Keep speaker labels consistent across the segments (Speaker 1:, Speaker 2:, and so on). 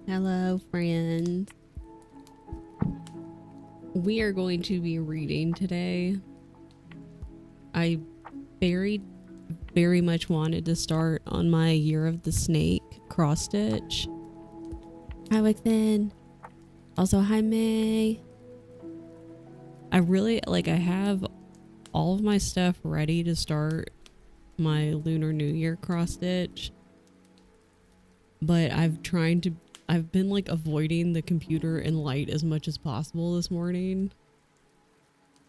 Speaker 1: Hello, friends. We are going to be reading today. I very, very much wanted to start on my Year of the Snake cross stitch. Hi, Wixen. Also, hi, May. I have all of my stuff ready to start my Lunar New Year cross stitch. But I've been like avoiding the computer and light as much as possible this morning.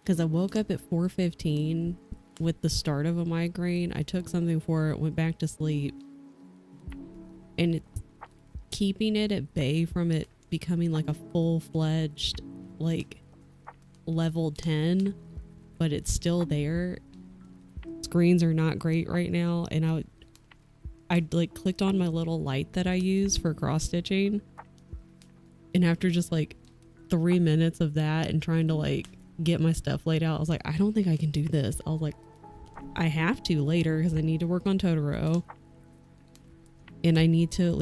Speaker 1: Because I woke up at 4:15 with the start of a migraine. I took something for it, went back to sleep. And it's keeping it at bay from it becoming like a full-fledged, like, level 10. But it's still there. Screens are not great right now. And I like clicked on my little light that I use for cross stitching, and after just like 3 minutes of that and trying to like get my stuff laid out, I was like, I don't think I can do this. I was like, I have to later because I need to work on Totoro, and I need to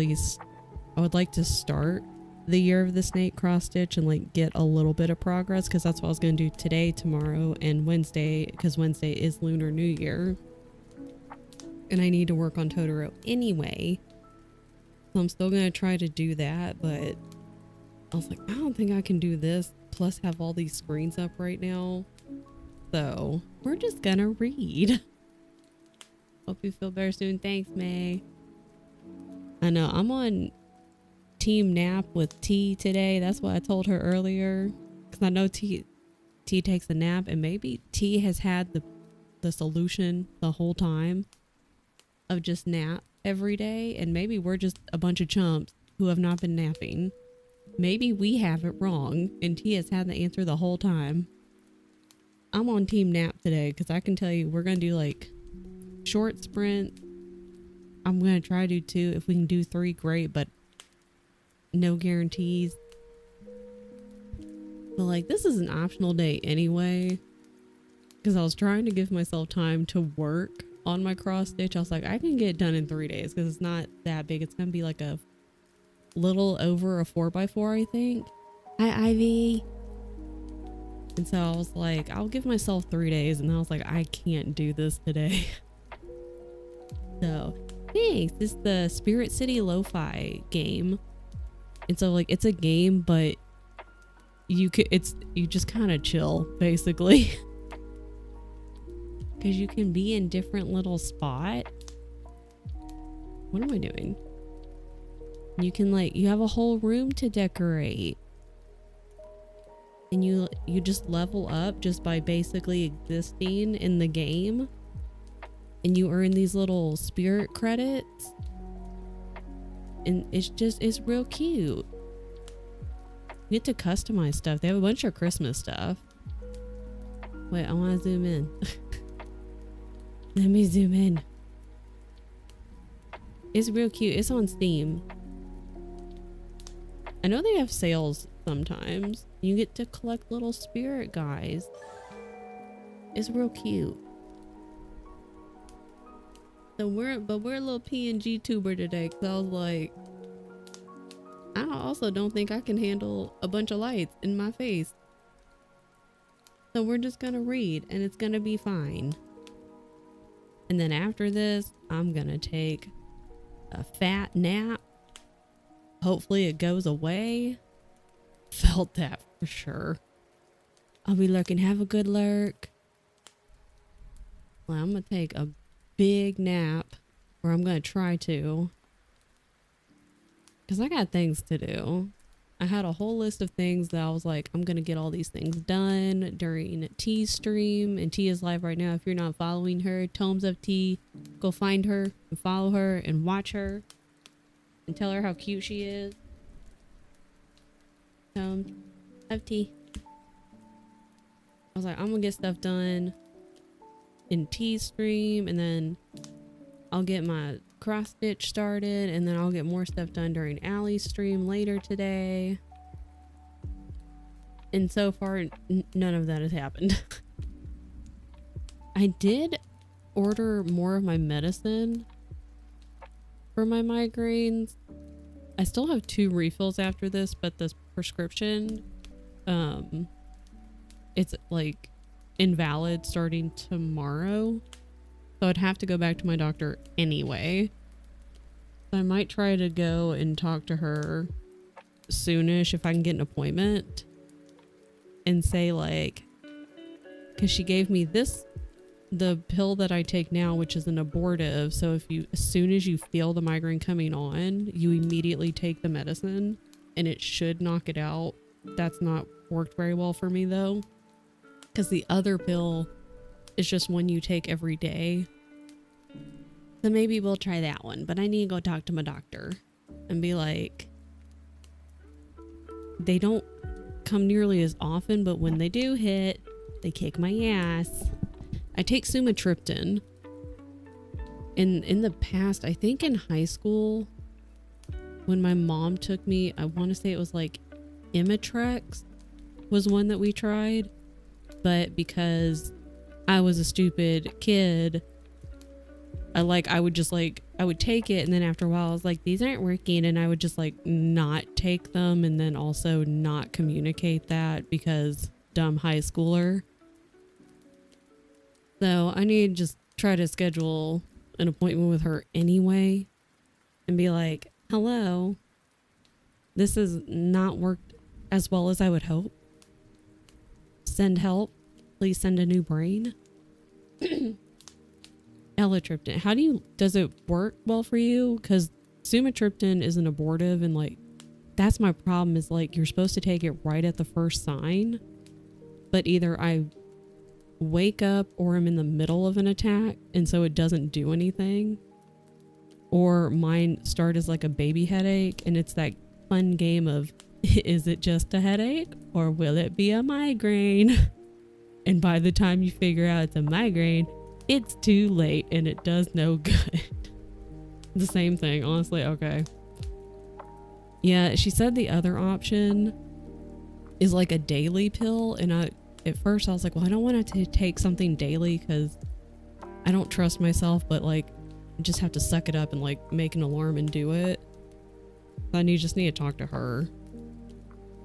Speaker 1: I would like to start the Year of the Snake cross stitch and like get a little bit of progress, because that's what I was going to do today, tomorrow, and Wednesday, because Wednesday is Lunar New Year. And I need to work on Totoro anyway. So I'm still going to try to do that. But I was like, I don't think I can do this. Plus have all these screens up right now. So we're just going to read. Hope you feel better soon. Thanks, May. I know I'm on team nap with T today. That's what I told her earlier. Because I know T takes a nap. And maybe T has had the solution the whole time of just nap every day, and maybe we're just a bunch of chumps who have not been napping. Maybe we have it wrong and T has had the answer the whole time. I'm on team nap today because I can tell you we're gonna do like short sprint. I'm gonna try to do 2. If we can do 3, great, but no guarantees. But like, this is an optional day anyway, because I was trying to give myself time to work on my cross stitch. I was like, I can get it done in 3 days because it's not that big. It's gonna be like a little over a 4x4, I think. Hi, Ivy. And so I was like, I'll give myself 3 days, and I was like, I can't do this today. So thanks. It's the Spirit City Lo-Fi game, and so like it's a game, but you just kind of chill basically. Because you can be in different little spots. What am I doing? You can you have a whole room to decorate. And you just level up just by basically existing in the game. And you earn these little spirit credits. And it's real cute. You get to customize stuff. They have a bunch of Christmas stuff. Wait, I want to zoom in. Let me zoom in. It's real cute. It's on Steam. I know they have sales sometimes. You get to collect little spirit guys. It's real cute. So we're a little PNG tuber today, because I was like, I also don't think I can handle a bunch of lights in my face. So we're just gonna read, and it's gonna be fine. And then after this, I'm gonna take a fat nap. Hopefully it goes away. Felt that for sure. I'll be lurking. Have a good lurk. Well, I'm gonna take a big nap, or I'm gonna try to. Because I got things to do. I had a whole list of things that I was like, I'm gonna get all these things done during T's stream, and T is live right now. If you're not following her, Tomes of T, go find her and follow her and watch her and tell her how cute she is. Tomes of T. I was like, I'm gonna get stuff done in T's stream, and then I'll get my cross stitch started, and then I'll get more stuff done during Allie's stream later today. And so far, none of that has happened. I did order more of my medicine for my migraines, I still have 2 refills after this, but this prescription, it's like invalid starting tomorrow. So I'd have to go back to my doctor anyway. So I might try to go and talk to her soonish if I can get an appointment and say like, because she gave me the pill that I take now, which is an abortive. So if you, as soon as you feel the migraine coming on, you immediately take the medicine and it should knock it out. That's not worked very well for me though, because the other pill is just one you take every day. So maybe we'll try that one, but I need to go talk to my doctor and be like, they don't come nearly as often, but when they do hit, they kick my ass. I take sumatriptan. In the past, I think in high school, when my mom took me, I want to say it was like Imitrex was one that we tried, but because I was a stupid kid, I would take it, and then after a while I was like, these aren't working, and I would just like not take them, and then also not communicate that because dumb high schooler. So I need to just try to schedule an appointment with her anyway and be like, hello, this has not worked as well as I would hope. Send help. Please send a new brain. Elatriptan. Does it work well for you? Because sumatriptan is an abortive, and like, that's my problem is like, you're supposed to take it right at the first sign, but either I wake up or I'm in the middle of an attack and so it doesn't do anything, or mine start as like a baby headache, and it's that fun game of, is it just a headache or will it be a migraine? And by the time you figure out it's a migraine, it's too late and it does no good. The same thing, honestly. Okay. Yeah, she said the other option is like a daily pill, and at first I was like, well, I don't want to take something daily because I don't trust myself, but like, I just have to suck it up and like make an alarm and do it. I just need to talk to her.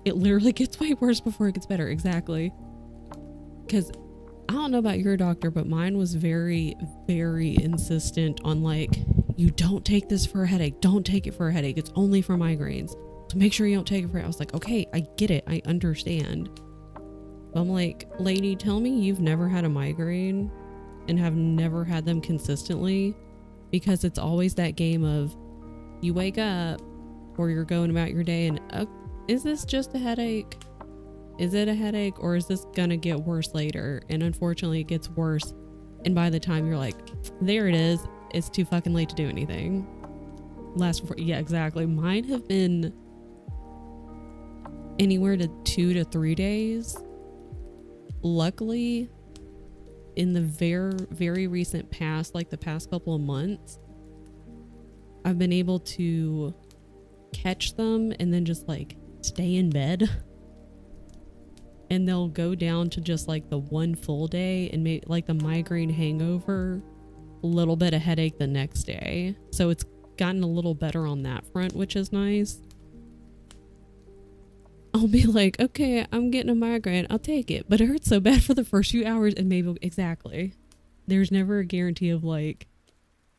Speaker 1: It literally gets way worse before it gets better. Exactly. Because I don't know about your doctor, but mine was very, very insistent on like, you don't take this for a headache. Don't take it for a headache. It's only for migraines. So make sure you don't take it for it. I was like, okay, I get it. I understand. But I'm like, lady, tell me you've never had a migraine and have never had them consistently, because it's always that game of you wake up or you're going about your day and is this just a headache? Is it a headache, or is this gonna get worse later? And unfortunately it gets worse, and by the time you're like, there it is, it's too fucking late to do anything. Yeah, exactly. Mine have been anywhere to 2 to 3 days. Luckily, in the very, very recent past, like the past couple of months, I've been able to catch them and then just like stay in bed. And they'll go down to just like the one full day and make like the migraine hangover, a little bit of headache the next day. So it's gotten a little better on that front, which is nice. I'll be like, okay, I'm getting a migraine, I'll take it, but it hurts so bad for the first few hours, and maybe exactly. There's never a guarantee of like,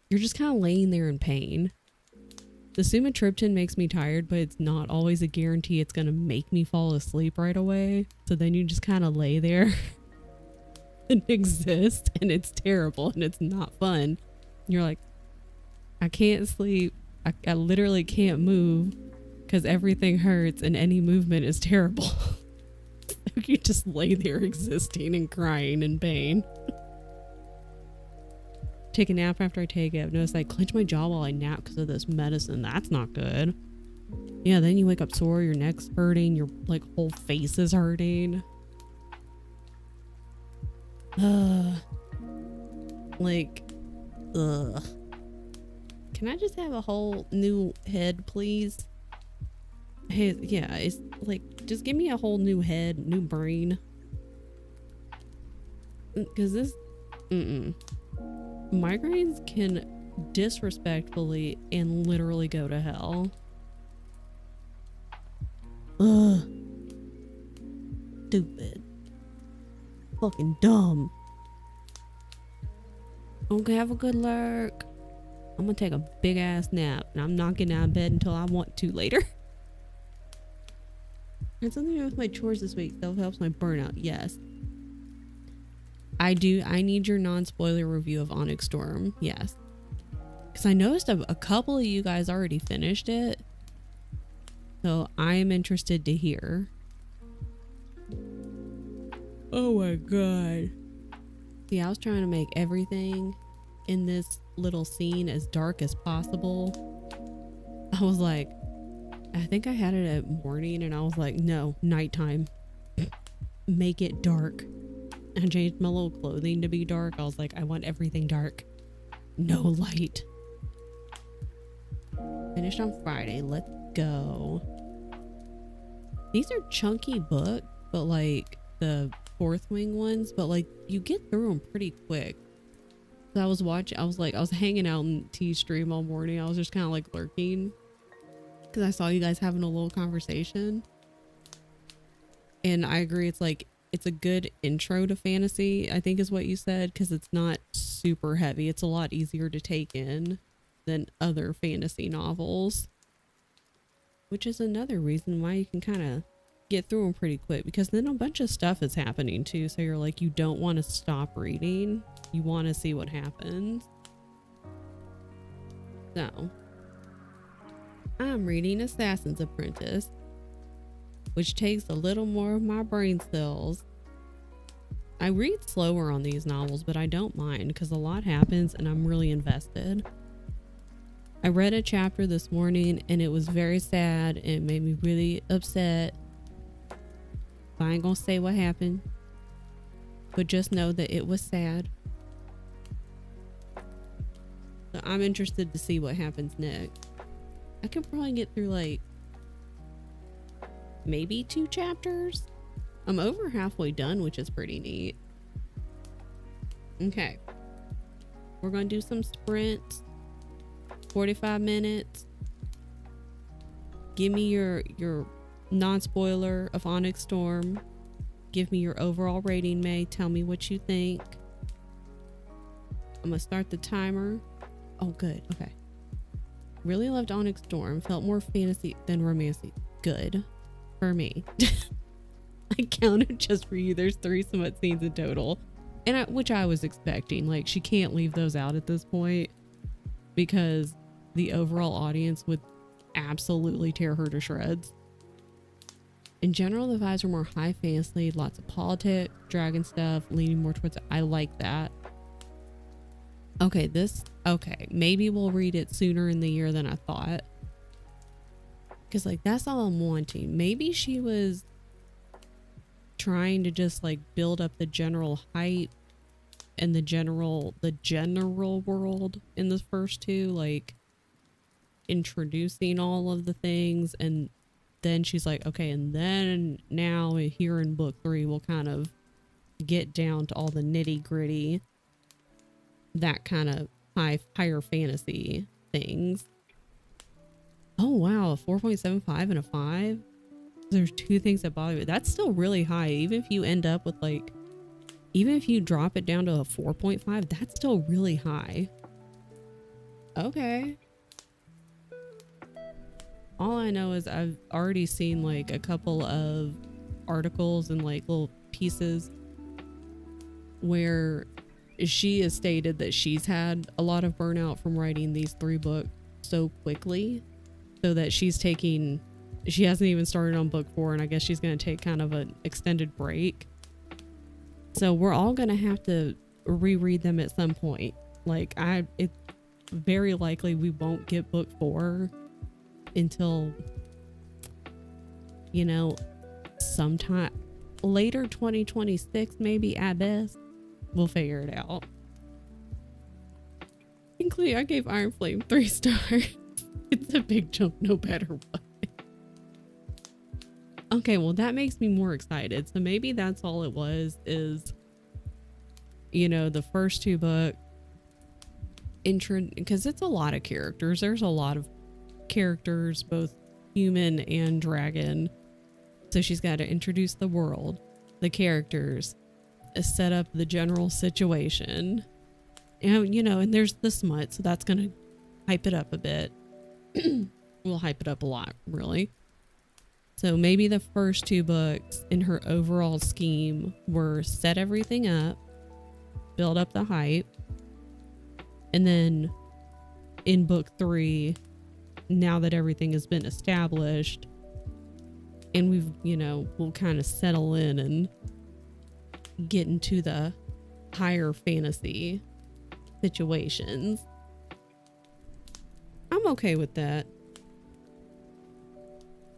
Speaker 1: you're just kind of laying there in pain. The sumatriptan makes me tired, but it's not always a guarantee it's gonna make me fall asleep right away. So then you just kind of lay there and exist, and it's terrible and it's not fun. You're like, I can't sleep. I literally can't move because everything hurts and any movement is terrible. You just lay there existing and crying in pain. Take a nap after I take it. I've noticed I clench my jaw while I nap because of this medicine. That's not good. Yeah, then you wake up sore, your neck's hurting, your like whole face is hurting. Like, ugh. Can I just have a whole new head, please? Hey, yeah, it's like, just give me a whole new head, new brain. Because this, migraines can disrespectfully and literally go to hell. Ugh. Stupid. Fucking dumb. Okay, have a good lurk. I'm gonna take a big ass nap and I'm not getting out of bed until I want to later. Had something to do with my chores this week. Self helps my burnout. Yes. I do. I need your non-spoiler review of Onyx Storm. Yes. Because I noticed a couple of you guys already finished it. So I am interested to hear. Oh my god. See, I was trying to make everything in this little scene as dark as possible. I was like, I think I had it at morning and I was like, no, nighttime. Make it dark. I changed my little clothing to be dark. I was like, I want everything dark. No light. Finished on Friday. Let's go. These are chunky books, but like the Fourth Wing ones, but like you get through them pretty quick. So I was hanging out in T stream all morning. I was just kind of like lurking because I saw you guys having a little conversation. And I agree. It's a good intro to fantasy, I think is what you said, because it's not super heavy. It's a lot easier to take in than other fantasy novels, which is another reason why you can kind of get through them pretty quick, because then a bunch of stuff is happening too. So you're like, you don't want to stop reading. You want to see what happens. So I'm reading Assassin's Apprentice, which takes a little more of my brain cells. I read slower on these novels, but I don't mind because a lot happens and I'm really invested. I read a chapter this morning and it was very sad and it made me really upset. I ain't gonna say what happened, but just know that it was sad. So I'm interested to see what happens next. I could probably get through like maybe 2 chapters. I'm over halfway done, which is pretty neat. Okay. We're going to do some sprints. 45 minutes. Give me your non-spoiler of Onyx Storm. Give me your overall rating, May. Tell me what you think. I'm going to start the timer. Oh, good. Okay. Really loved Onyx Storm. Felt more fantasy than romantic. Good. For me. I counted just for you. There's 3 smut scenes in total, and which I was expecting. Like, she can't leave those out at this point because the overall audience would absolutely tear her to shreds. In general, the vibes are more high fantasy, lots of politics, dragon stuff, leaning more towards it. I like that. Okay, maybe we'll read it sooner in the year than I thought, because like that's all I'm wanting. Maybe she was trying to just like build up the general hype and the general world in the first 2, like introducing all of the things, and then she's like, okay, and then now here in book 3 we'll kind of get down to all the nitty gritty, that kind of higher fantasy things. Oh wow, a 4.75 and a 5. There's 2 things that bother me. That's still really high. Even if you end up with like, even if you drop it down to a 4.5, that's still really high. Okay. All I know is I've already seen like a couple of articles and like little pieces where she has stated that she's had a lot of burnout from writing these 3 books so quickly, so that she hasn't even started on book 4, and I guess she's going to take kind of an extended break. So we're all going to have to reread them at some point. Like it's very likely we won't get book 4 until, you know, sometime later 2026, maybe at best. We'll figure it out. Including, I gave Iron Flame 3 stars. It's a big jump no matter what. Okay, well that makes me more excited. So maybe that's all it was, is, you know, the first 2 books intro, because it's a lot of characters. There's a lot of characters, both human and dragon. So she's got to introduce the world, the characters, set up the general situation. And, you know, and there's the smut, so that's going to hype it up a bit. We'll hype it up a lot, really. So maybe the first 2 books in her overall scheme were set everything up, build up the hype, and then in book 3, now that everything has been established and we've, you know, we'll kind of settle in and get into the higher fantasy situations. I'm okay with that.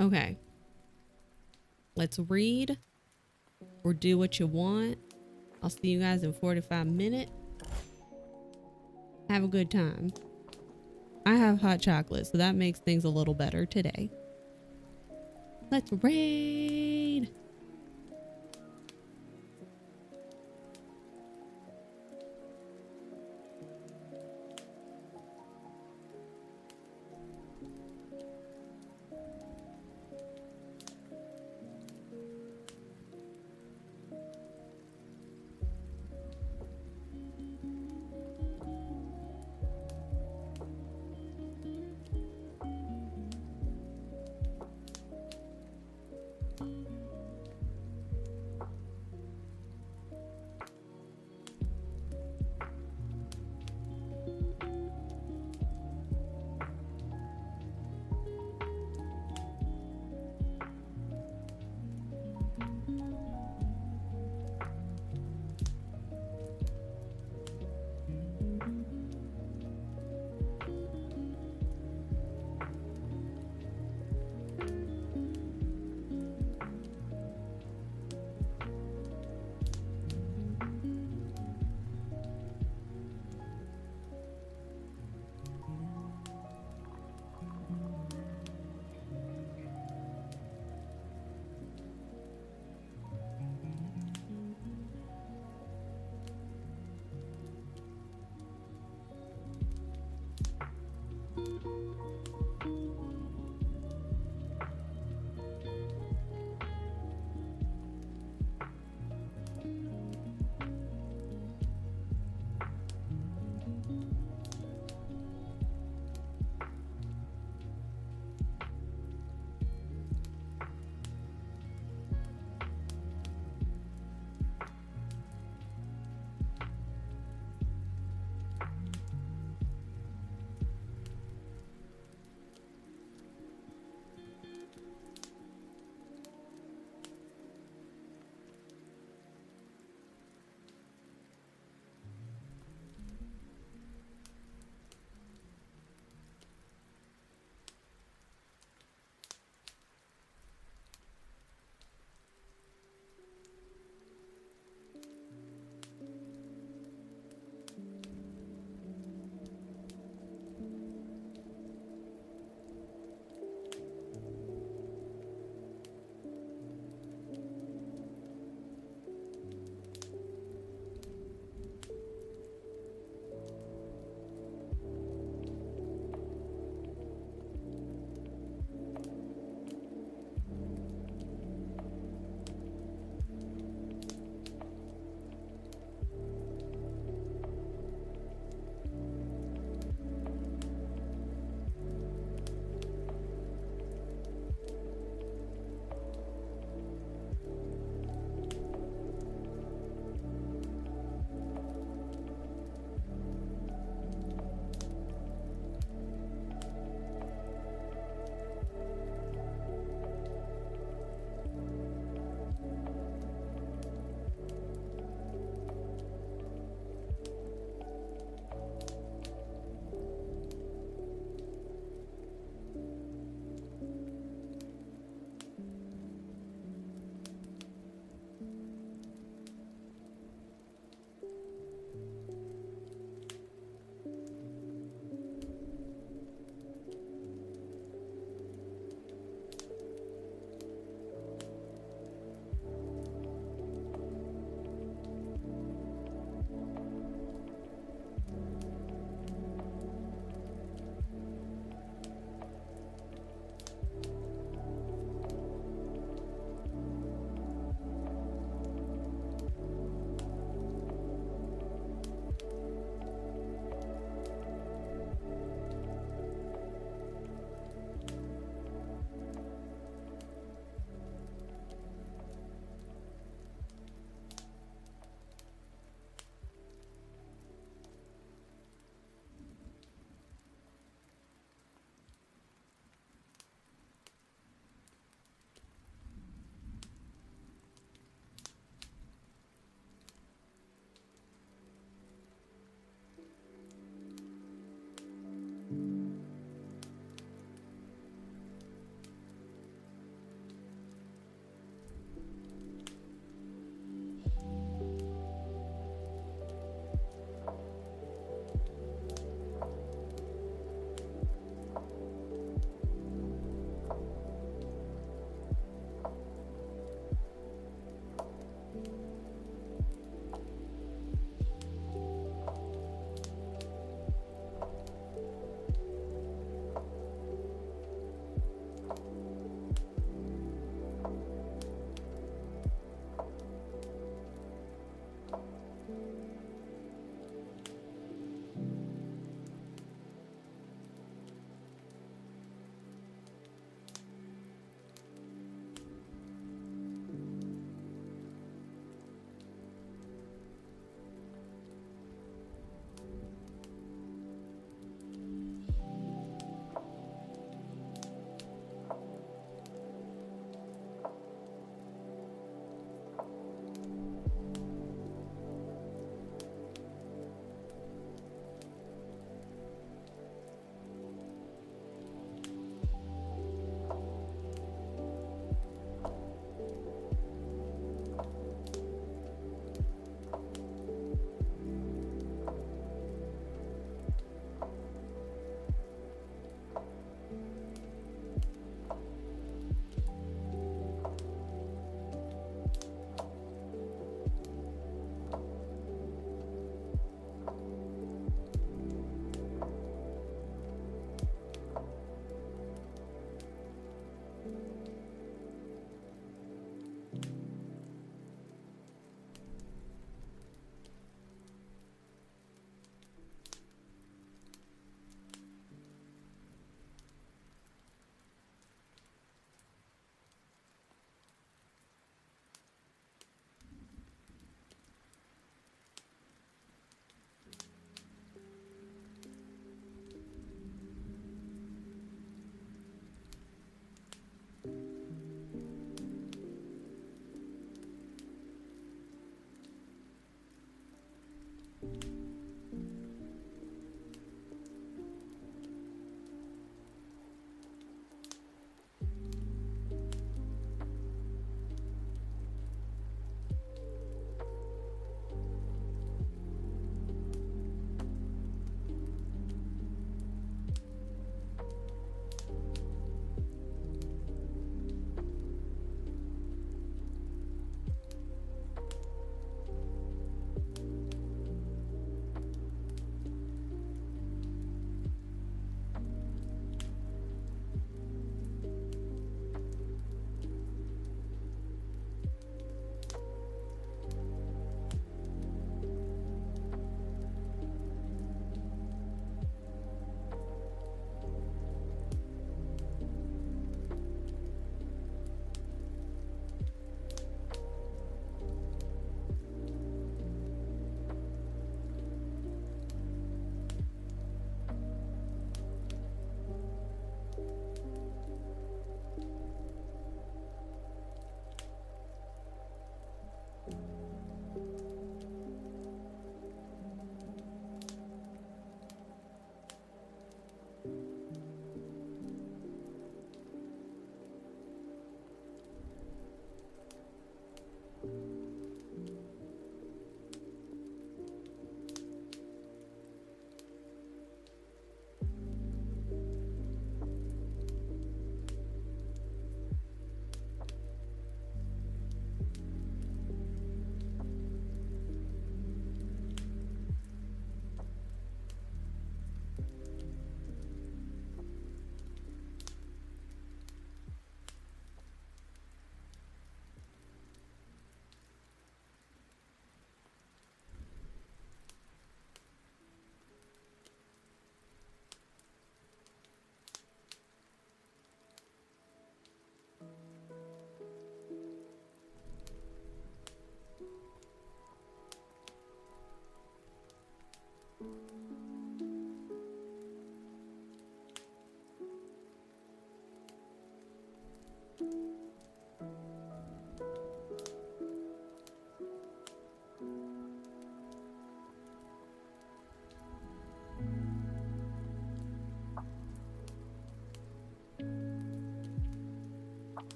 Speaker 1: Okay. Let's read or do what you want. I'll see you guys in 45 minutes. Have a good time. I have hot chocolate, so that makes things a little better today. Let's raid.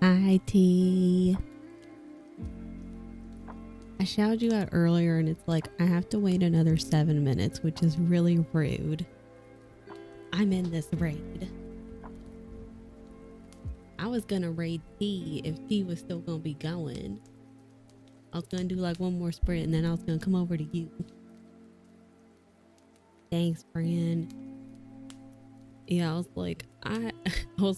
Speaker 1: Hi, T. I shouted you out earlier and it's like, I have to wait another 7 minutes, which is really rude. I'm in this raid. I was gonna raid T if T was still gonna be going. I was gonna do like one more sprint and then I was gonna come over to you. Thanks, friend. Yeah, I was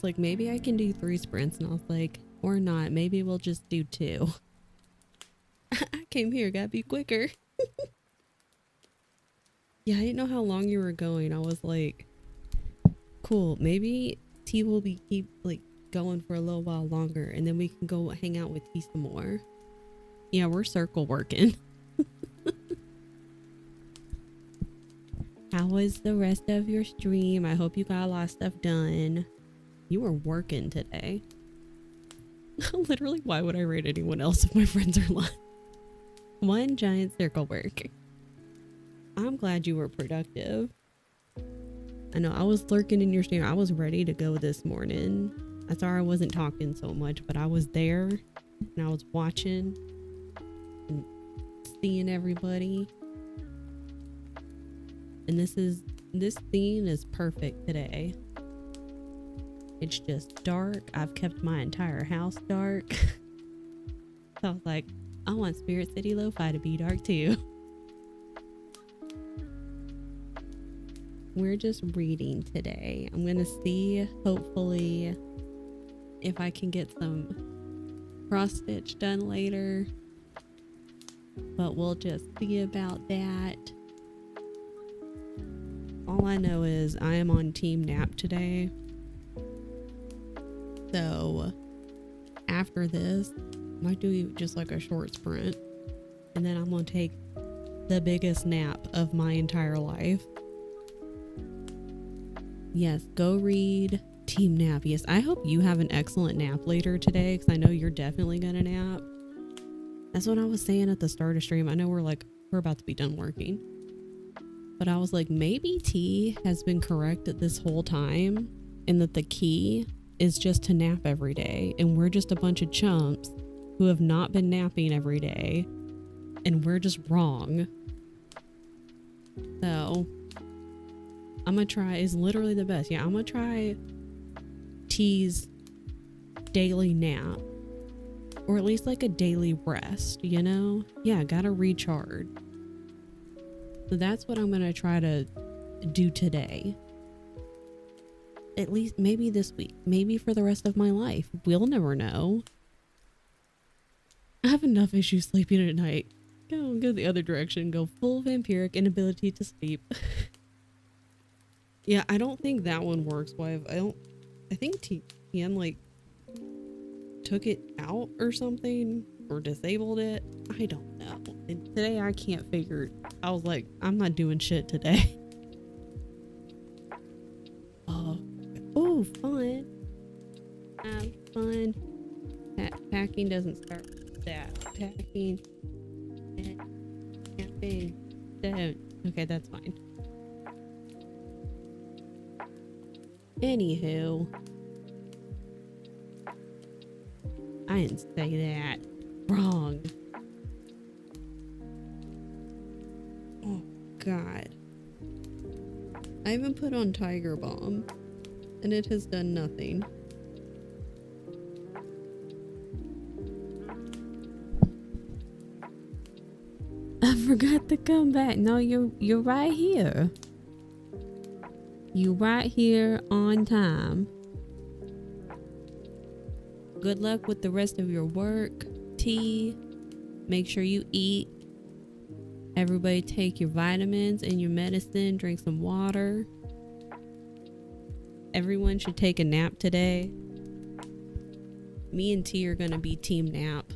Speaker 1: like, maybe I can do 3 sprints, and I was like, or not, maybe we'll just do 2. I came here, gotta be quicker. Yeah, I didn't know how long you were going. I was like, cool, maybe T will keep like going for a little while longer, and then we can go hang out with T some more. Yeah, we're circle working. How was the rest of your stream? I hope you got a lot of stuff done. You were working today. Literally, why would I rate anyone else if my friends are lying? One giant circle work. I'm glad you were productive. I know I was lurking in your stream. I was ready to go this morning. I thought I wasn't talking so much, but I was there and I was watching and seeing everybody. And this scene is perfect today. It's just dark. I've kept my entire house dark. So I was like, I want Spirit City Lo-Fi to be dark too. We're just reading today. I'm gonna see, hopefully, if I can get some cross stitch done later. But we'll just see about that. All I know is I am on team nap today. So after this, I might do just like a short sprint. And then I'm gonna take the biggest nap of my entire life. Yes, go read team nap. Yes, I hope you have an excellent nap later today, because I know you're definitely gonna nap. That's what I was saying at the start of stream. I know we're about to be done working. But I was like, maybe T has been correct at this whole time, and that the key is just to nap every day, and we're just a bunch of chumps who have not been napping every day, and we're just wrong. So I'm gonna try, is literally the best. Yeah, I'm gonna try T's daily nap, or at least like a daily rest, you know? Yeah, gotta recharge. So that's what I'm gonna try to do today. At least maybe this week, maybe for the rest of my life. We'll never know. I have enough issues sleeping at night. Go the other direction. Go full vampiric inability to sleep. Yeah, I don't think that one works. I think TN like took it out or something, or disabled it. I don't know. And today I can't figure. I was like, I'm not doing shit today. Oh, fun. Have fun. Packing doesn't start with that. Packing and camping don't. Okay, that's fine. Anywho, I didn't say that. Wrong. Oh God. I haven't put on Tiger Balm, and it has done nothing. I forgot to come back. No, you're right here. You right here on time. Good luck with the rest of your work. Tea. Make sure you eat. Everybody take your vitamins and your medicine. Drink some water. Everyone should take a nap today. Me and T are gonna be team nap.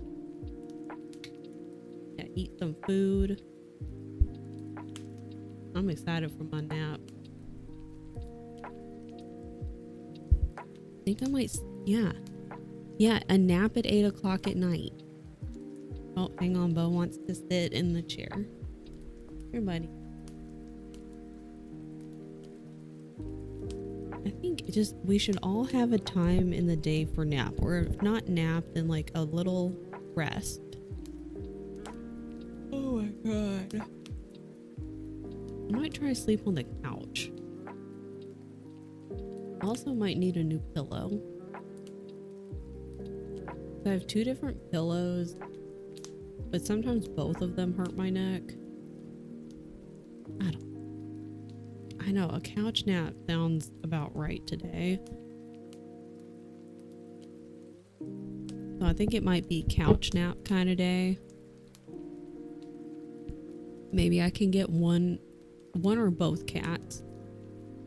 Speaker 1: Yeah, eat some food. I'm excited for my nap. I think I might, yeah, a nap at 8 o'clock at night. Oh, hang on, Bo wants to sit in the chair. Here, buddy. I think it just we should all have a time in the day for nap, or if not nap, then like a little rest. Oh my god. I might try to sleep on the couch. Also might need a new pillow. I have 2 different pillows, but sometimes both of them hurt my neck. I know, a couch nap sounds about right today. So I think it might be couch nap kind of day. Maybe I can get one or both cats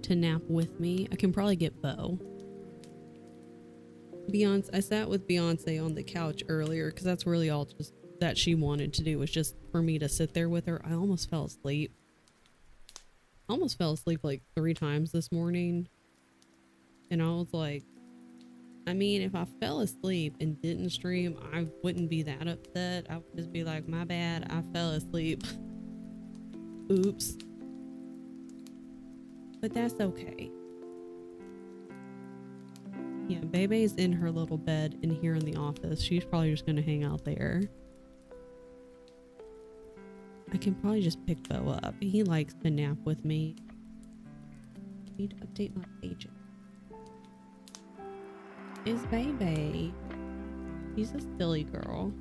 Speaker 1: to nap with me. I can probably get Bo. I sat with Beyonce on the couch earlier because that's really all just that she wanted to do, was just for me to sit there with her. I almost fell asleep. Like 3 times this morning. And I was like, I mean, if I fell asleep and didn't stream, I wouldn't be that upset. I would just be like, my bad, I fell asleep. Oops. But that's okay. Yeah, Bebe's in her little bed in here in the office. She's probably just gonna hang out there. I can probably just pick Bo up. He likes to nap with me. I need to update my pages. Is Bebe. She's a silly girl.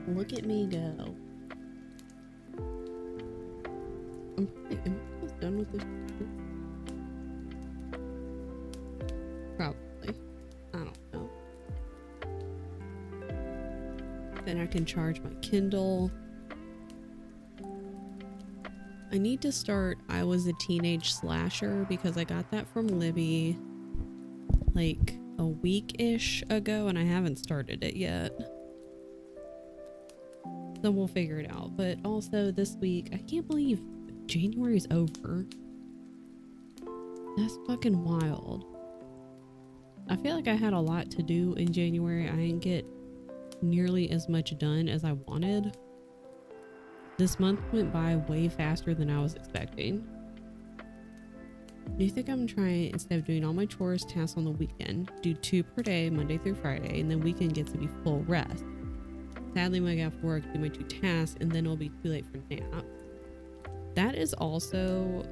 Speaker 1: Look at me go. Am I almost done with this? Probably. I don't know. Then I can charge my Kindle. I need to start I Was a Teenage Slasher because I got that from Libby like a week-ish ago and I haven't started it yet. So we'll figure it out. But also this week, I can't believe January's over. That's fucking wild. I feel like I had a lot to do in January. I didn't get nearly as much done as I wanted. This month went by way faster than I was expecting. Do you think I'm trying, instead of doing all my chores, tasks on the weekend, do 2 per day, Monday through Friday, and then weekend gets to be full rest? Sadly, when I get off work, do my 2 tasks, and then it'll be too late for nap. That is also,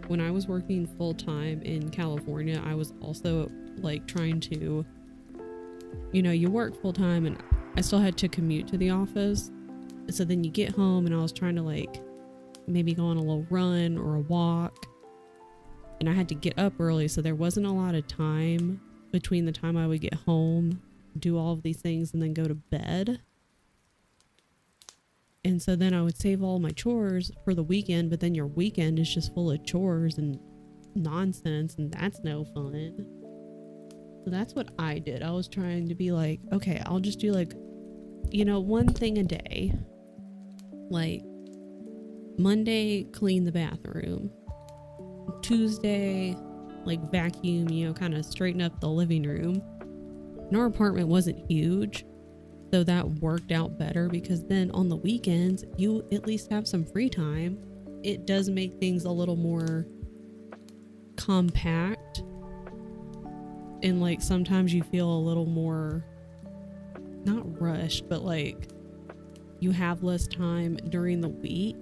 Speaker 1: when I was working full-time in California, I was also like trying to, you know, you work full-time and I still had to commute to the office. So then you get home and I was trying to like maybe go on a little run or a walk. And I had to get up early, so there wasn't a lot of time between the time I would get home, do all of these things, and then go to bed. And so then I would save all my chores for the weekend, but then your weekend is just full of chores and nonsense, and that's no fun. So that's what I did. I was trying to be like, okay, I'll just do like, you know, 1 thing a day. Like Monday, clean the bathroom. Tuesday, like vacuum, you know, kind of straighten up the living room. And our apartment wasn't huge, so that worked out better because then on the weekends, you at least have some free time. It does make things a little more compact. And like sometimes you feel a little more, not rushed, but like you have less time during the week.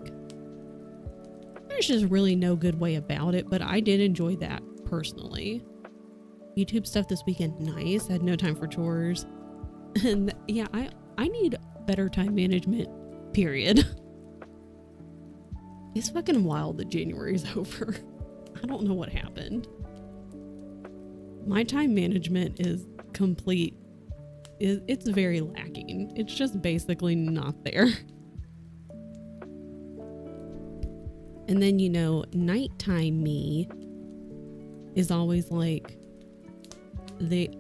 Speaker 1: There's just really no good way about it, but I did enjoy that personally. YouTube stuff this weekend, nice. I had no time for chores. And yeah, I need better time management, period. It's fucking wild that January's over. I don't know what happened. My time management is complete. It's very lacking. It's just basically not there. And then, you know, nighttime me is always like,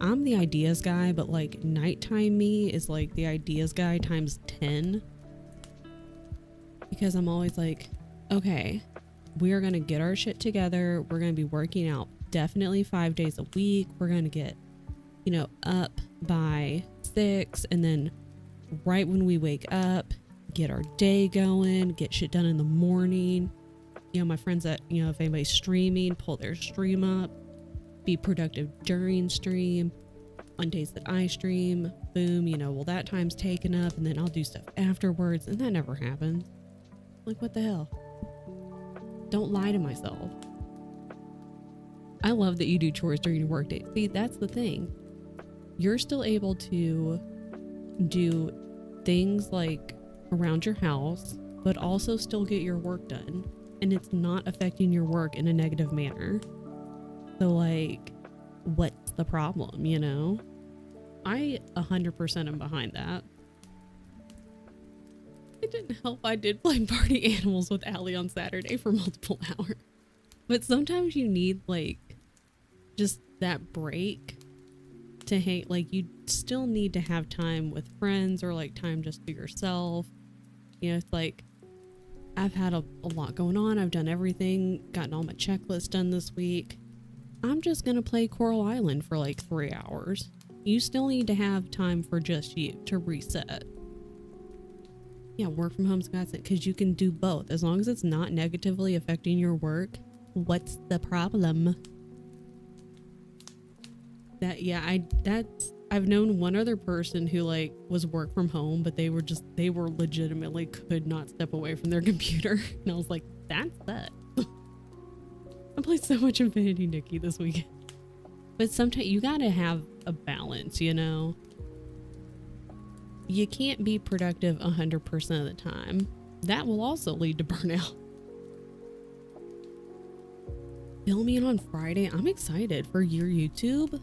Speaker 1: I'm the ideas guy, but like nighttime me is like the ideas guy times 10. Because I'm always like, okay, we are going to get our shit together. We're going to be working out definitely 5 days a week. We're going to get, you know, up by 6 and then right when we wake up, get our day going, get shit done in the morning. You know, my friends that, you know, if anybody's streaming, pull their stream up, be productive during stream. On days that I stream, boom, you know, well, that time's taken up, and then I'll do stuff afterwards, and that never happens. Like, what the hell? Don't lie to myself. I love that you do chores during your workday. See, that's the thing. You're still able to do things like around your house, but also still get your work done, and it's not affecting your work in a negative manner. So, like, what's the problem, you know? I 100% am behind that. It didn't help I did play Party Animals with Allie on Saturday for multiple hours. But sometimes you need, like, just that break to hang. Like, you still need to have time with friends or, like, time just for yourself. You know, it's like, I've had a lot going on. I've done everything, gotten all my checklists done this week. I'm just gonna play Coral Island for like 3 hours. You still need to have time for just you to reset. Yeah, work from home's got it, because you can do both. As long as it's not negatively affecting your work, what's the problem? I've known one other person who like was work from home, but they were legitimately could not step away from their computer. And I was like, that's that. I played so much Infinity Nikki this weekend. But sometimes you gotta have a balance, you know? You can't be productive 100% of the time. That will also lead to burnout. Filming on Friday. I'm excited for your YouTube.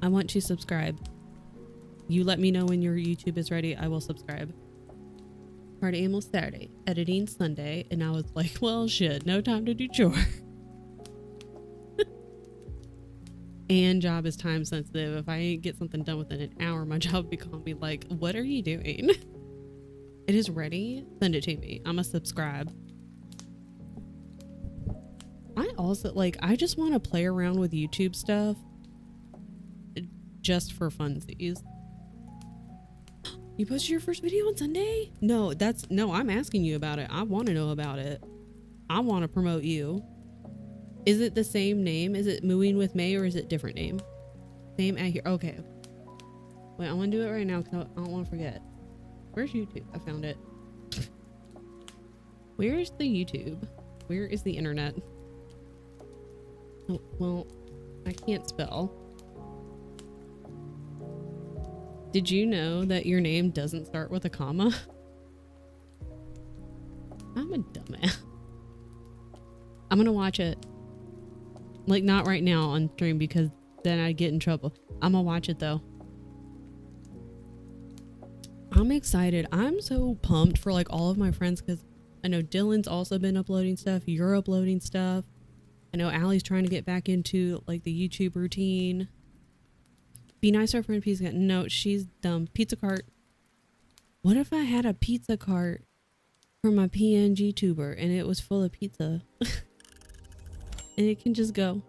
Speaker 1: I want to subscribe. You let me know when your YouTube is ready. I will subscribe. Party Animal Saturday, editing Sunday, and I was like, well, shit, no time to do chores. And job is time sensitive. If I ain't get something done within an hour, my job will be calling me like, what are you doing? It is ready. Send it to me. I'm a subscribe. I also, like, I just want to play around with YouTube stuff just for funsies. You posted your first video on Sunday? No, I'm asking you about it. I want to know about it. I want to promote you. Is it the same name? Is it Mooing with May, or is it different name? Same at here. Okay. Wait, I want to do it right now because I don't want to forget. Where's YouTube? I found it. Where's the YouTube? Where is the internet? Oh, well, I can't spell. Did you know that your name doesn't start with a comma? I'm a dumbass. I'm gonna watch it. Like, not right now on stream because then I'd get in trouble. I'm gonna watch it though. I'm excited. I'm so pumped for like all of my friends because I know Dylan's also been uploading stuff. You're uploading stuff. I know Allie's trying to get back into like the YouTube routine. Be nice to our friend Pizza. No, she's dumb. Pizza cart. What if I had a pizza cart for my PNG tuber and it was full of pizza? And it can just go.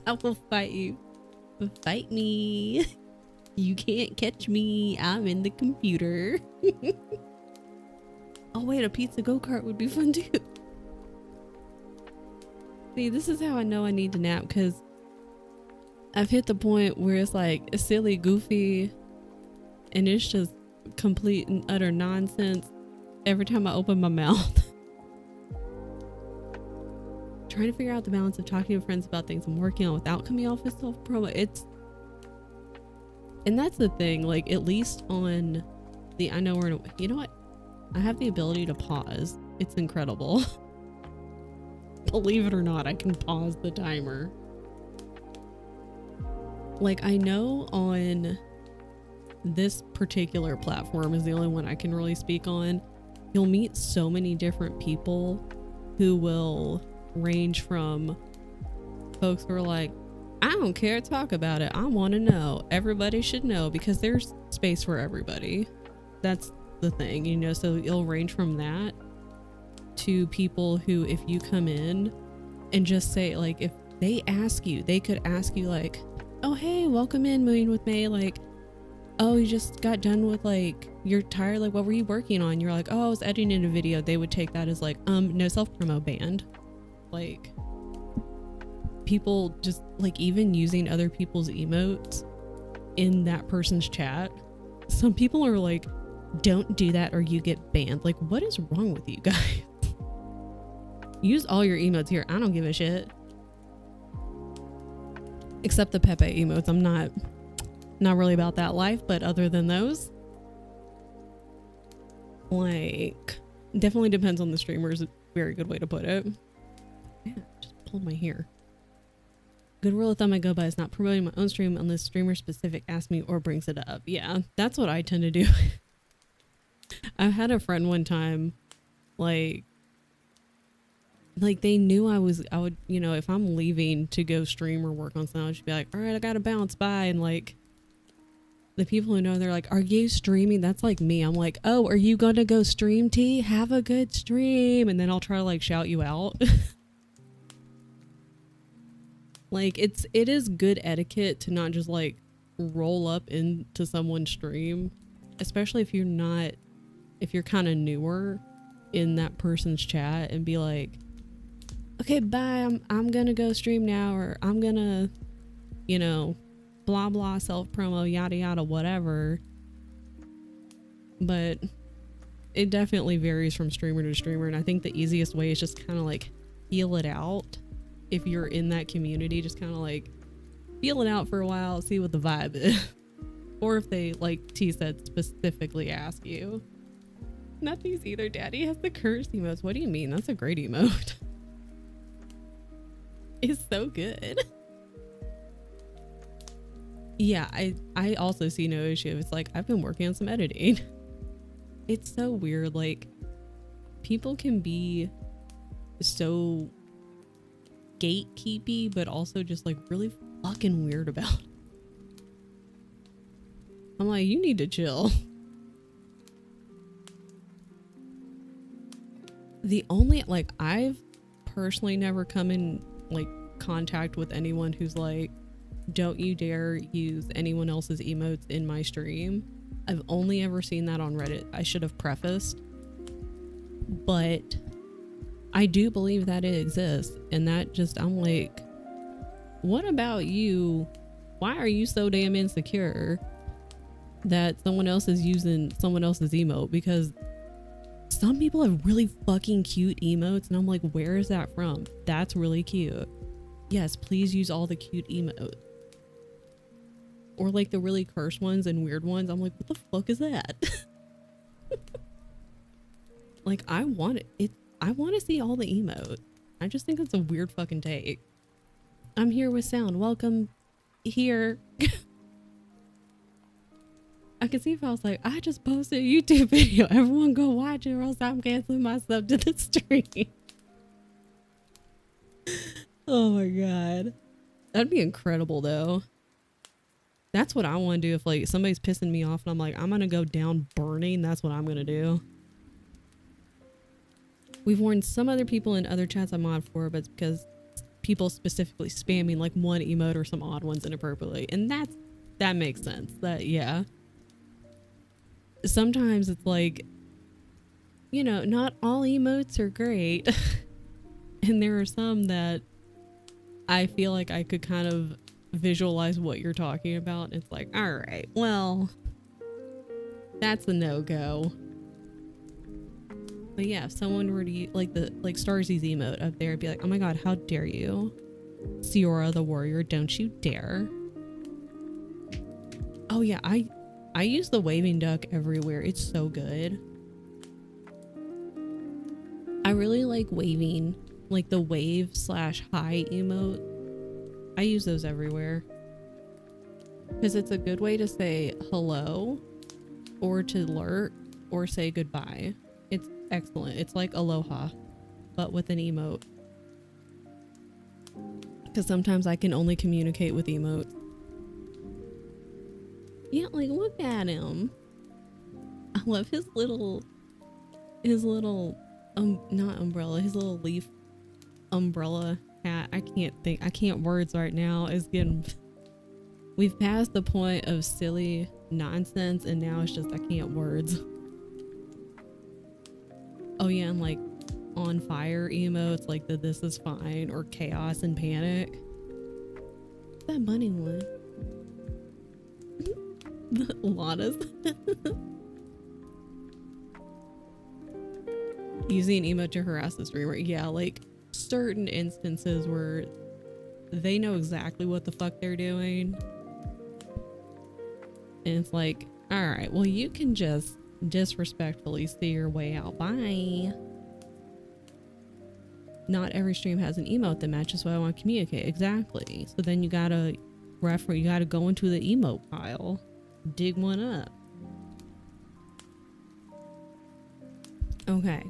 Speaker 1: I will fight you. Fight me. You can't catch me. I'm in the computer. Oh wait, a pizza go-kart would be fun too. See, this is how I know I need to nap, because I've hit the point where it's like silly, goofy, and it's just complete and utter nonsense every time I open my mouth. Trying to figure out the balance of talking to friends about things I'm working on without coming off as self-promo. And that's the thing, like, at least on the, I know we're in a, you know what? I have the ability to pause. It's incredible. Believe it or not, I can pause the timer. Like, I know on this particular platform is the only one I can really speak on. You'll meet so many different people who will range from folks who are like, I don't care, talk about it, I want to know, everybody should know, because there's space for everybody. That's the thing, you know. So it'll range from that to people who, if you come in and just say, like, if they ask you, they could ask you like, oh hey, welcome in, Moving with May. Like, oh, you just got done with, like, you're tired, like, what were you working on? You're like, oh, I was editing a video. They would take that as like, no self-promo banned. Like, people just, like, even using other people's emotes in that person's chat. Some people are like, don't do that or you get banned. Like, what is wrong with you guys? Use all your emotes here. I don't give a shit. Except the Pepe emotes. I'm not really about that life, but other than those, like, definitely depends on the streamer is a very good way to put it. Yeah, just pulled my hair. Good rule of thumb I go by is not promoting my own stream unless streamer specific asks me or brings it up. Yeah, that's what I tend to do. I had a friend one time, like they knew I would, you know, if I'm leaving to go stream or work on something, I'd just be like, all right, I gotta bounce, bye. And like, the people who know, they're like, are you streaming? That's like me. I'm like, oh, are you gonna go stream, T? Have a good stream. And then I'll try to like shout you out. Like, it is good etiquette to not just like roll up into someone's stream, especially if you're kind of newer in that person's chat, and be like, okay, bye, I'm gonna go stream now, or I'm gonna, you know, blah blah, self promo, yada yada, whatever. But it definitely varies from streamer to streamer, and I think the easiest way is just kind of like feel it out. If you're in that community, just kind of like feel it out for a while, see what the vibe is. Or if they, like T said, specifically ask you. Not these either. Daddy has the curse emotes. What do you mean? That's a great emote. It's so good. Yeah, I also see no issue. It's like, I've been working on some editing. It's so weird. Like, people can be so gatekeepy, but also just like really fucking weird about it. I'm like, you need to chill. The only, like, I've personally never come in like contact with anyone who's like, don't you dare use anyone else's emotes in my stream. I've only ever seen that on Reddit. I should have prefaced, but I do believe that it exists. And that just, I'm like, what about you? Why are you so damn insecure that someone else is using someone else's emote? Because some people have really fucking cute emotes, and I'm like, where is that from? That's really cute. Yes, please use all the cute emotes. Or like the really cursed ones and weird ones. I'm like, what the fuck is that? Like, I want it. I want to see all the emotes. I just think it's a weird fucking take. I'm here with sound. Welcome here. I could see if I was like, I just posted a YouTube video. Everyone go watch it or else I'm canceling myself to the stream. Oh my god. That'd be incredible though. That's what I want to do if like somebody's pissing me off and I'm like, I'm gonna go down burning. That's what I'm gonna do. We've warned some other people in other chats I'm on for, but it's because people specifically spamming like one emote or some odd ones inappropriately. And that makes sense. That, yeah. Sometimes it's like, you know, not all emotes are great. And there are some that I feel like I could kind of visualize what you're talking about. It's like, all right, well, that's a no-go. But yeah, if someone were to like Starzy's emote up there, I'd be like, oh my god, how dare you? Siora the warrior, don't you dare. Oh yeah, I use the waving duck everywhere. It's so good. I really like waving, like the wave / hi emote. I use those everywhere. Because it's a good way to say hello or to lurk or say goodbye. It's excellent. It's like aloha, but with an emote. Because sometimes I can only communicate with emotes. Yeah, like look at him. I love his little not umbrella, his little leaf umbrella hat. I can't words right now. It's getting We've passed the point of silly nonsense and now it's just I can't words. Oh yeah, and like on fire emotes like the this is fine or chaos and panic. That bunny one. Lana's. Using emote to harass the streamer. Yeah, like certain instances where they know exactly what the fuck they're doing. And it's like, all right, well, you can just disrespectfully see your way out. Bye. Not every stream has an emote that matches what I want to communicate. Exactly. So then you gotta you gotta go into the emote pile, dig one up. Okay.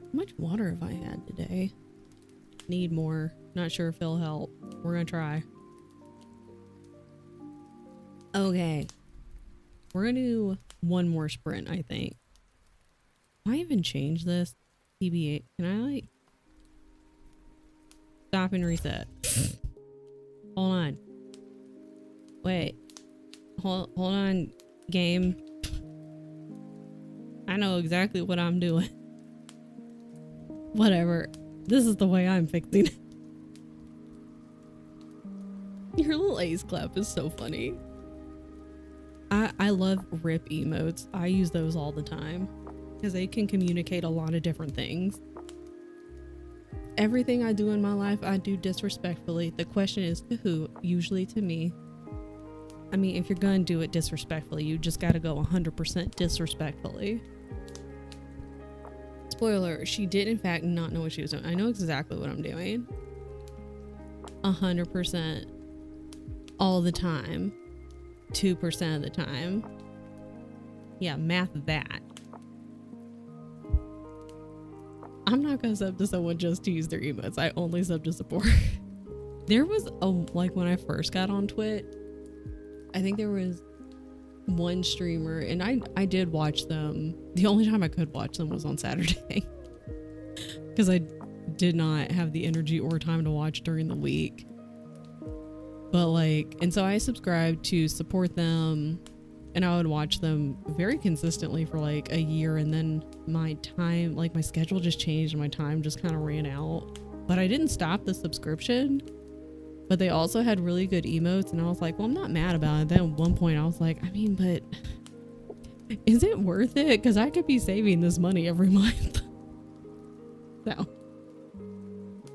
Speaker 1: How much water have I had today? Need more. Not sure if it'll help. We're gonna try. Okay. We're gonna do one more sprint, I think. Can I even change this? TBA. Can I like stop and reset? Hold on. Wait. Hold on, game. I know exactly what I'm doing. Whatever. This is the way I'm fixing it. Your little ace clap is so funny. I love rip emotes. I use those all the time because they can communicate a lot of different things. Everything I do in my life, I do disrespectfully. The question is to who? Usually to me. I mean, if you're gonna do it disrespectfully, you just gotta go 100% disrespectfully. Spoiler, she did in fact not know what she was doing. I know exactly what I'm doing. 100% all the time. 2% of the time. Yeah, math that. I'm not gonna sub to someone just to use their emotes. I only sub to support. There was like when I first got on Twitch, I think there was one streamer and I did watch them. The only time I could watch them was on Saturday because I did not have the energy or time to watch during the week. But like, and so I subscribed to support them and I would watch them very consistently for like a year, and then my time, like my schedule just changed and my time just kind of ran out. But I didn't stop the subscription. But they also had really good emotes and I was like, well, I'm not mad about it. Then at one point I was like, I mean, but is it worth it? Because I could be saving this money every month. So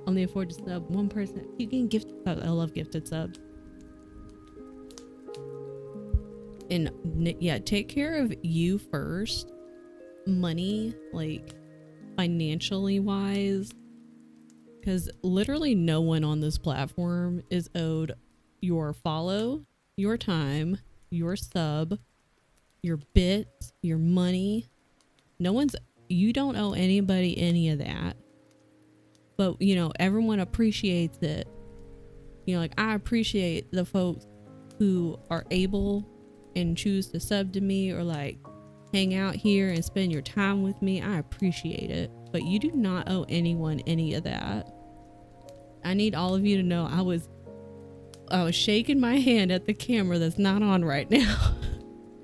Speaker 1: only afford to sub one person. You can gift subs. I love gifted subs. And yeah, take care of you first. Money, like financially wise. Because literally no one on this platform is owed your follow, your time, your sub, your bits, your money. You don't owe anybody any of that. But, you know, everyone appreciates it. You know, like I appreciate the folks who are able and choose to sub to me or like hang out here and spend your time with me. I appreciate it. But you do not owe anyone any of that. I need all of you to know I was shaking my hand at the camera that's not on right now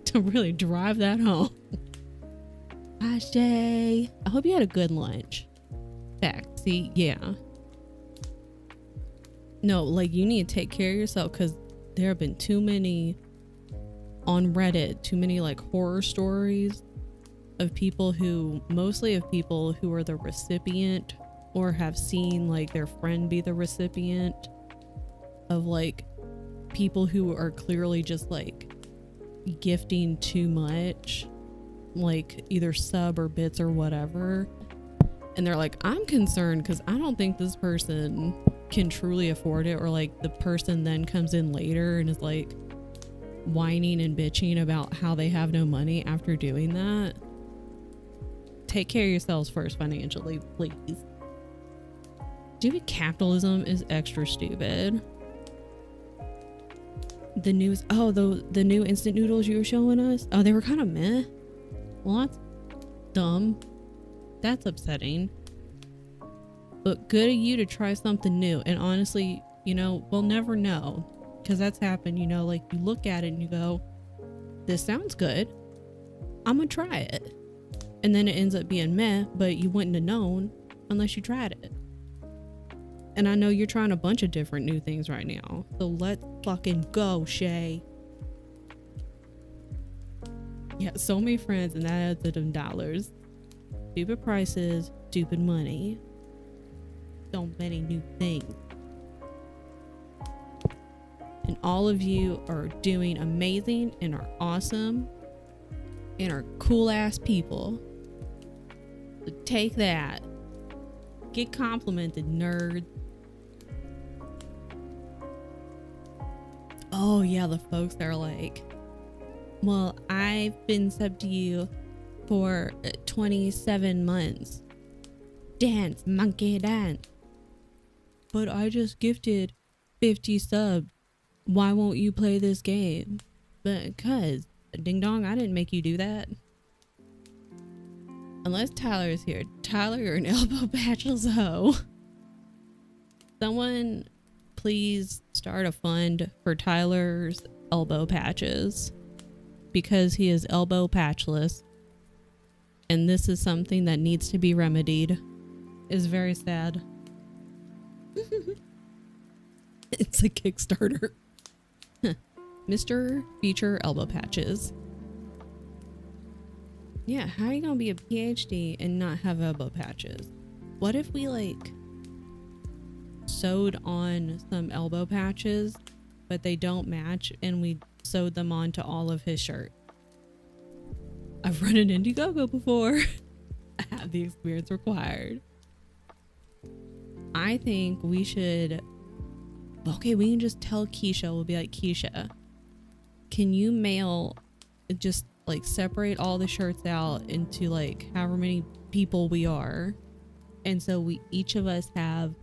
Speaker 1: to really drive that home. Ashay, I hope you had a good lunch. Fact, see, yeah. No, like you need to take care of yourself because there have been too many on Reddit, too many like horror stories of people who, mostly of people who are the recipient or have seen like their friend be the recipient of like people who are clearly just like gifting too much, like either sub or bits or whatever. And they're like, I'm concerned because I don't think this person can truly afford it. Or like the person then comes in later and is like whining and bitching about how they have no money after doing that. Take care of yourselves first financially, please. Stupid capitalism is extra stupid. The news, the new instant noodles you were showing us, they were kind of meh. Well, that's dumb. That's upsetting. But good of you to try something new. And honestly, You know, we'll never know, because that's happened. You know, like you look at it and you go, this sounds good, I'm gonna try it, and then it ends up being meh, but you wouldn't have known unless you tried it. And I know you're trying a bunch of different new things right now, so let's fucking go, Shay. Yeah, so many friends, and that adds to them dollars. Stupid prices, stupid money. So many new things. And all of you are doing amazing and are awesome and are cool ass people. So take that. Get complimented, nerd. Oh yeah, the folks that are like, well, I've been subbed to you for 27 months. Dance, monkey dance. But I just gifted 50 subs. Why won't you play this game? Because, ding dong, I didn't make you do that. Unless Tyler is here. Tyler, you're an elbow patchless hoe. Someone please start a fund for Tyler's elbow patches, because he is elbow patchless, and this is something that needs to be remedied. It's very sad. It's a Kickstarter. Mr. Future Elbow Patches. Yeah, how are you gonna be a PhD and not have elbow patches? What if we like sewed on some elbow patches, but they don't match, and we sewed them onto all of his shirt? I've run an Indiegogo before. I have the experience required. I think we should, okay, we can just tell Keisha, we'll be like, Keisha, can you mail, just like separate all the shirts out into like however many people we are, and so we each of us have,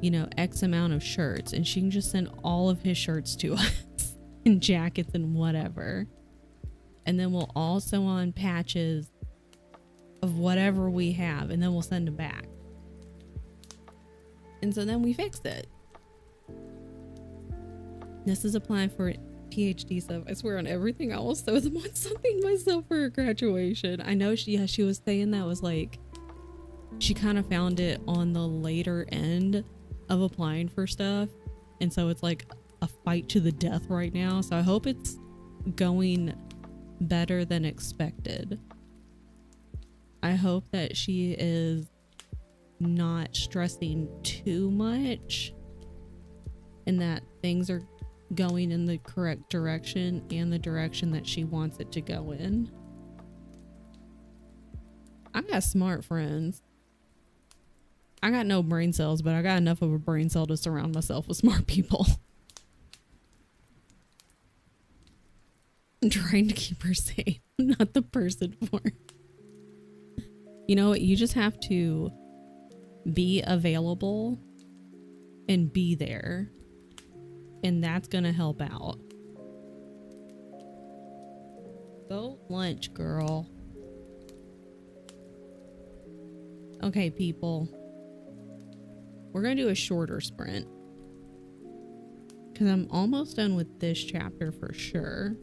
Speaker 1: you know, X amount of shirts, and she can just send all of his shirts to us and jackets and whatever, and then we'll all sew on patches of whatever we have, and then we'll send them back, and so then we fixed it. This is applying for PhD stuff. I swear on everything, I will sew them on something myself for graduation. I know she was saying that was like, she kind of found it on the later end of applying for stuff, and so it's like a fight to the death right now. So I hope it's going better than expected. I hope that she is not stressing too much, and that things are going in the correct direction and the direction that she wants it to go in. I got smart friends. I got no brain cells, but I got enough of a brain cell to surround myself with smart people. I'm trying to keep her safe. I'm not the person for her. You know what? You just have to be available and be there, and that's gonna help out. Go lunch, girl. Okay, people, we're gonna do a shorter sprint because I'm almost done with this chapter for sure,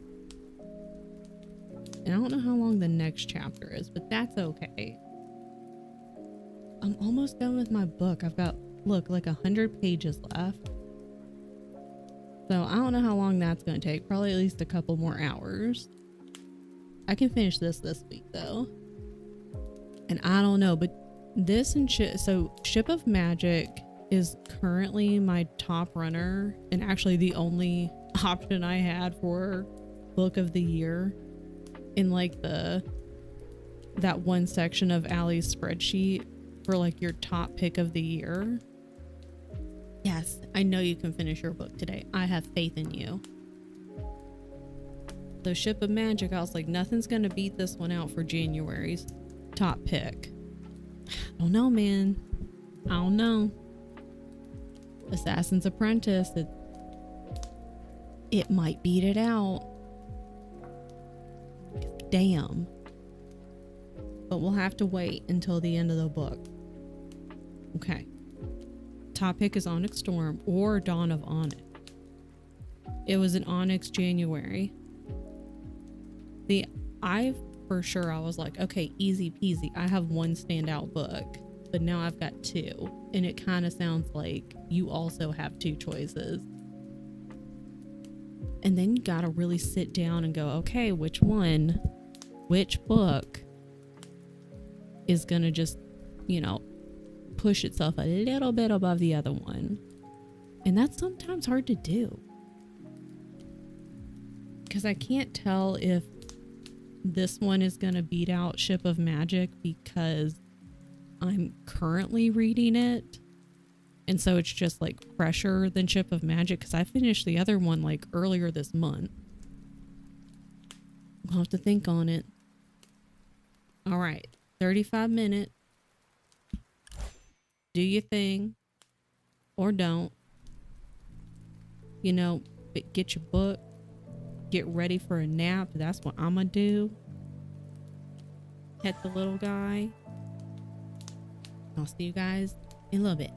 Speaker 1: and I don't know how long the next chapter is, but that's okay. I'm almost done with my book. I've got, look, like 100 pages left. So I don't know how long that's going to take. Probably at least a couple more hours. I can finish this week though. And I don't know, but this and so Ship of Magic is currently my top runner, and actually the only option I had for book of the year in like that one section of Allie's spreadsheet for like your top pick of the year. Yes, I know you can finish your book today. I have faith in you. The Ship of Magic, I was like, nothing's gonna beat this one out for January's top pick. I don't know, man. I don't know. Assassin's Apprentice, it might beat it out. Damn. But we'll have to wait until the end of the book. Okay. Top pick is Onyx Storm or Dawn of Onyx. It was an Onyx January. I was like, okay, easy peasy. I have one standout book, but now I've got two. And it kind of sounds like you also have two choices. And then you got to really sit down and go, okay, which book is going to just, push itself a little bit above the other one. And that's sometimes hard to do. Because I can't tell if this one is going to beat out Ship of Magic because I'm currently reading it. And so it's just like fresher than Ship of Magic because I finished the other one like earlier this month. I'll have to think on it. All right, 35 minutes. Do your thing or don't. Get your book. Get ready for a nap. That's what I'm gonna do. Pet the little guy. I'll see you guys in a little bit.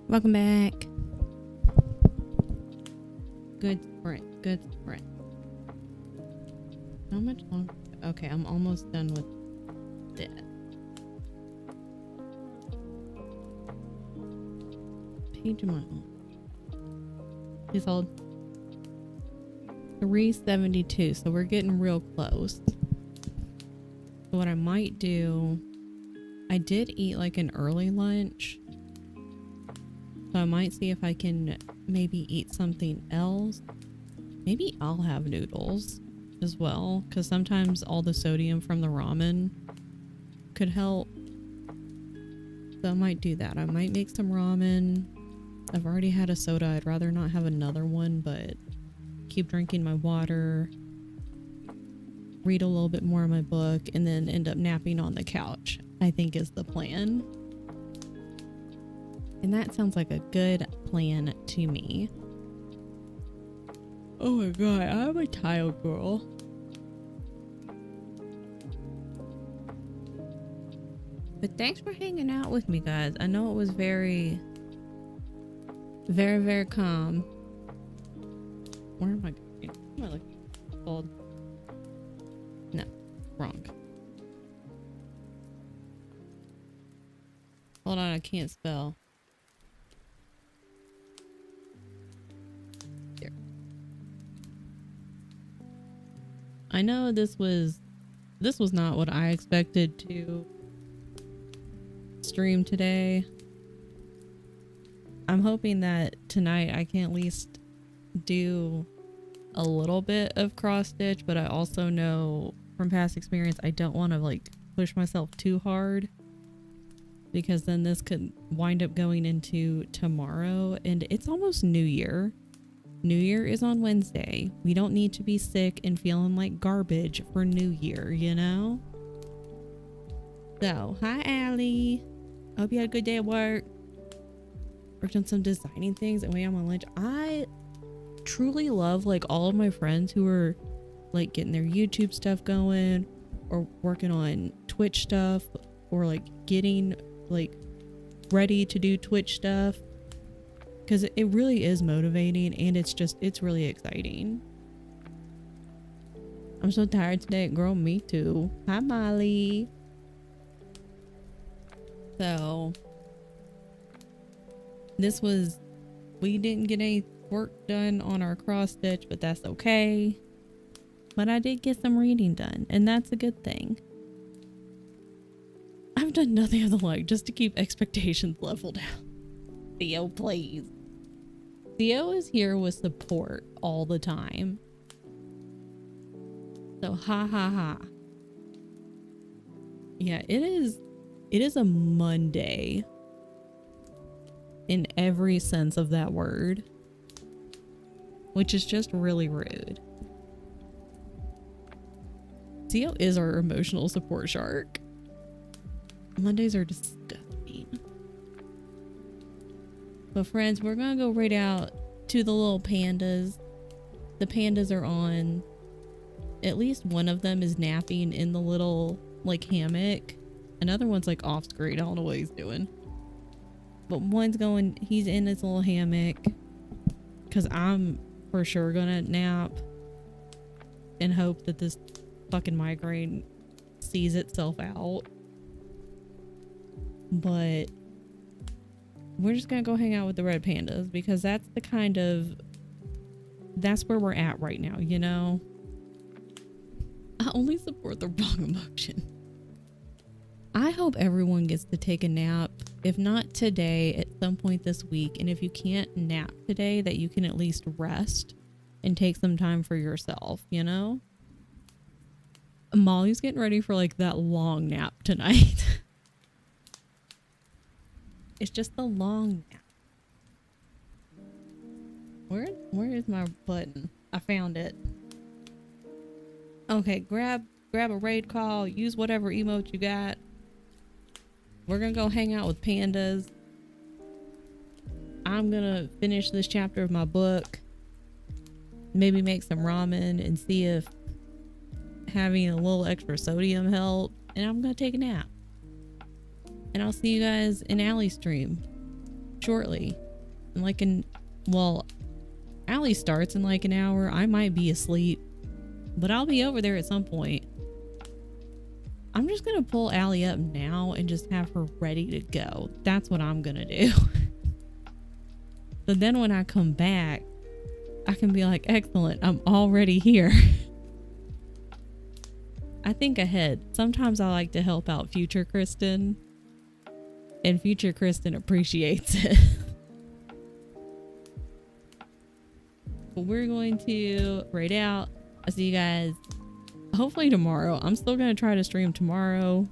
Speaker 1: Welcome back. Good sprint. Good sprint. How much longer? Okay, I'm almost done with this. Page am I on? Please hold. 372. So we're getting real close. So what I might do, I did eat like an early lunch. So I might see if I can maybe eat something else. Maybe I'll have noodles as well, because sometimes all the sodium from the ramen could help. So I might do that. I might make some ramen. I've already had a soda. I'd rather not have another one, but keep drinking my water, read a little bit more of my book, and then end up napping on the couch, I think is the plan. And that sounds like a good plan to me. Oh my god, I'm a tired girl. But thanks for hanging out with me, guys. I know it was very calm. Where am I going? Am I looking? Hold. No, wrong. Hold on, I can't spell. There. I know this was not what I expected to stream today. I'm hoping that tonight I can at least do a little bit of cross stitch, but I also know from past experience I don't want to like push myself too hard, because then this could wind up going into tomorrow, and it's almost New Year. New Year is on Wednesday. We don't need to be sick and feeling like garbage for New Year, you know? So, hi Allie. Hope you had a good day at work. Worked on some designing things and wait on my lunch. I truly love like all of my friends who are like getting their YouTube stuff going, or working on Twitch stuff, or like getting like ready to do Twitch stuff, because it really is motivating, and it's really exciting. I'm so tired today, girl. Me too. Hi Molly. So we didn't get any work done on our cross stitch, but that's okay. but I did get some reading done, and that's a good thing. I've done nothing of the like just to keep expectations leveled out. Theo, please. Theo is here with support all the time. So ha ha ha. Yeah, it is a Monday in every sense of that word, which is just really rude. Theo is our emotional support shark. Mondays are disgusting. But friends, we're gonna go right out to the little pandas. The pandas are on. At least one of them is napping in the little like hammock. Another one's like off screen. I don't know what he's doing. But one's going, he's in his little hammock. Cause I'm for sure gonna nap and hope that this fucking migraine sees itself out. But we're just gonna go hang out with the red pandas because that's where we're at right now, you know? I only support the wrong emotion. I hope everyone gets to take a nap. If not today, at some point this week. And if you can't nap today, that you can at least rest and take some time for yourself, you know? Molly's getting ready for like that long nap tonight. It's just the long nap. Where is my button? I found it. Okay, grab a raid call, use whatever emote you got. We're gonna go hang out with pandas. I'm gonna finish this chapter of my book. Maybe make some ramen and see if having a little extra sodium helped. And I'm gonna take a nap. And I'll see you guys in Allie's stream shortly. Allie starts in like an hour. I might be asleep, but I'll be over there at some point. I'm just gonna pull Allie up now and just have her ready to go. That's what I'm gonna do. So then when I come back, I can be like, excellent, I'm already here. I think ahead. Sometimes I like to help out future Kristen, and future Kristen appreciates it. But we're going to raid out. I'll see you guys hopefully tomorrow. I'm still going to try to stream tomorrow.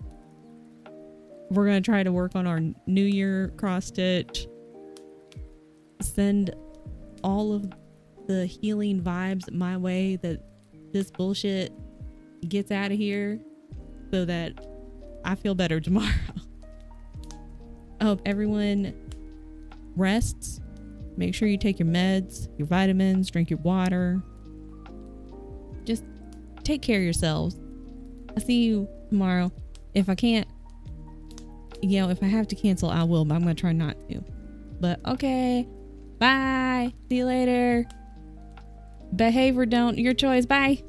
Speaker 1: We're going to try to work on our New Year cross stitch. Send all of the healing vibes my way that this bullshit gets out of here so that I feel better tomorrow. I hope everyone rests. Make sure you take your meds, your vitamins, drink your water. Just take care of yourselves. I'll see you tomorrow. If I can't, if I have to cancel, I will, but I'm going to try not to. But okay. Bye. See you later. Behave or don't. Your choice. Bye.